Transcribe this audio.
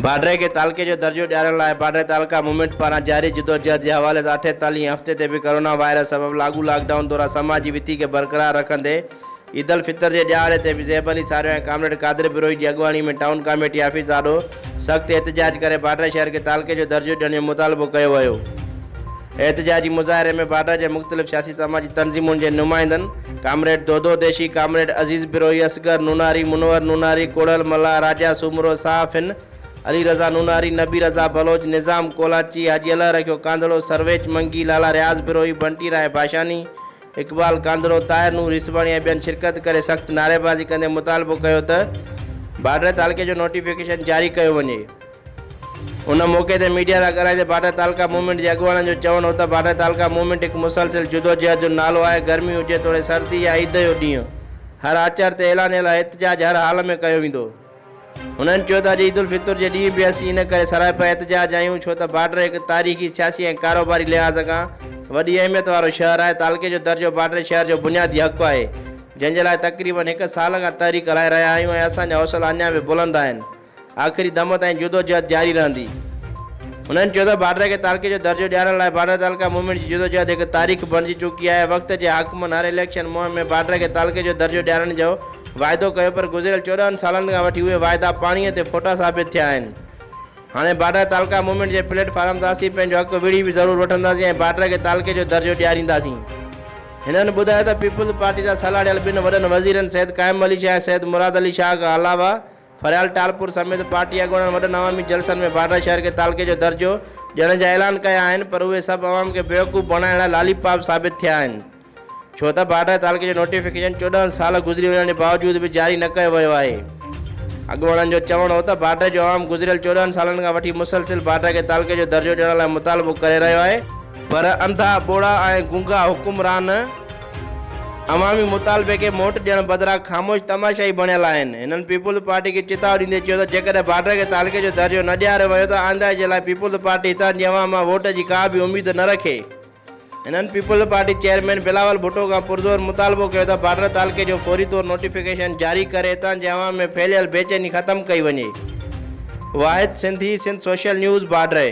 बाडरे के तालके जो दर्जो ॾियारण लाइ बाडरे तालका मूवमेंट पारां जारी जिदोजहद के हवाले से 48 हफ़्ते ते भी कोरोना वायरस सबब लागू लॉकडाउन दौरान समाजी विती के बरकरार रखंदे ईद उल फितर के ॾियारे ते भी ज़ैब अली सारियो ऐं कामरेड कादिर बिरोही की अगवानी में टाउन कमेटी ऑफिस आॾो सख्त एहतजाज करे बाडरे शहर के तालके जो दर्जो ॾियण जो मुतालबो कयो वियो। एहतजाजी मुज़ाहिरे में बाडरे के मुख्तलिफ सियासी समाजी तंजीमुन के नुमाइंदन कामरेड दोदो देशी, कामरेड अजीज़ बिरोही, असगर नूनारी, मुनवर नूनारी, कोड़ल मल्ला, राजा सुमरो, साफ़िन अली रज़ा नूनारी, नबी रज़ा बलोच, निज़ाम कोलाची, हाजी अल्लाह रखियो कांदड़ो, सर्वेज मंगी, लाला रियाज बिरोही, बंटी राय भाषानी, इकबाल कांदड़ो, ताहिर नूर रिसवानी ऐं ॿियनि शिरकत करे सख्त नारेबाज़ी कंदे मुतालबो कयो त बाडरे तालके जो नोटिफिकेशन जारी कयो वञे। उन मौके ते मीडिया सां ॻाल्हाईंदे बाडरे तालका मूवमेंट जे अॻुवाणनि जो चवणु हो त बाडरे तालका मूवमेंट हिकु मुसलसिल जुदोजहद जो नालो आहे। गर्मी हुजे, थोरे सर्दी या ईद जो ॾींहुं, हर आचर ते ऐलानियल एहतजाज हर हाल में कयो वेंदो। उन्हनि चयो त अॼु ईद उल फितर जे ॾींहुं बि असीं इन करे सराइपा एहतजाज आहियूं छो त बाडरे हिकु तारीख़ी, सियासी ऐं कारोबारी लिहाज़ खां वॾी अहमियत वारो शहर आहे। तालके जो दर्जो बाडरे शहर जो बुनियादी हक़ आहे जंहिंजे लाइ तक़रीबन हिकु साल खां तहरीक हलाए रहिया आहियूं ऐं असांजा हौसला अञा बि बुलंद आहिनि। आख़िरी दम ताईं जुदोजहद जारी रहंदी। उन्हनि चयो त बाडरे के तालके जो दर्जो ॾियारण लाइ बाडरे तालका मूवमेंट जी जुदोजहद हिकु तारीख़ बणिजी चुकी आहे। वक़्त जे हाकिमनि हर इलेक्शन मुहिम में बाडरे के तालके जो दर्जो ॾियारण जो वाइदो कयो, पर गुज़िरियल 14 सालनि खां वठी उहे वाइदा पाणीअ ते फोटा साबित थिया आहिनि। हाणे बाडरे तालका मूवमेंट जे प्लेटफॉर्म ते असीं पंहिंजो हक़ विड़ी बि ज़रूरु वठंदासीं ऐं बाडरे के तालके जो दर्जो ॾियारींदासीं। हिननि ॿुधायो त पीपुल्स पार्टी जा सलाह ॾियल ॿिनि वॾनि वज़ीरनि सैयद क़ाइम अली शाह, सैयद मुराद अली शाह खां अलावा फरियाल टालपुर समेत पार्टी अॻुवाणनि वॾनि अवामी जलसनि में बाडरे शहर के तालके जो दर्जो ॾियण जा ऐलान कया आहिनि, पर उहे सभु अवाम खे बेवकूफ़ बणाइण लाइ लालीपाप साबित थिया आहिनि छो त बाडरे तालके जो नोटिफिकेशन 14 साल गुज़री वञण जे बावजूद बि जारी न कयो वियो आहे। अॻुवाणनि जो चवणु हो त बाडरे जो अवाम गुज़िरियल 14 सालनि खां वठी मुसलसिल बाडरे के तालके जो दर्जो ॾियण लाइ मुतालबो करे रहियो आहे, पर अंधा, बोड़ा ऐं गूंगा हुकुमरान अवामी मुतालबे के मोट ॾियण बदिरां ख़ामोश तमाशाई बणियल आहिनि। हिननि पीपुल्स पार्टी खे चेतावनी ॾींदे चयो त जेकॾहिं बाडरे के तालके जो दर्जो न ॾियारियो वियो त आंदा जे लाइ पीपुल्स पार्टी हितां जी अवाम मां वोट जी का बि उमेद न रखे। हिननि Peoples Party chairman Bilawal Bhutto खां पुरज़ोर मुतालबो कयो त बाडरे तालके जो फौरी तौर नोटिफिकेशन जारी करे हितां जे अवाम में फैलियल बेचैनी ख़त्म कई वञे। वाहिद सिंधी, सिंध सोशल न्यूज़, बाडरे।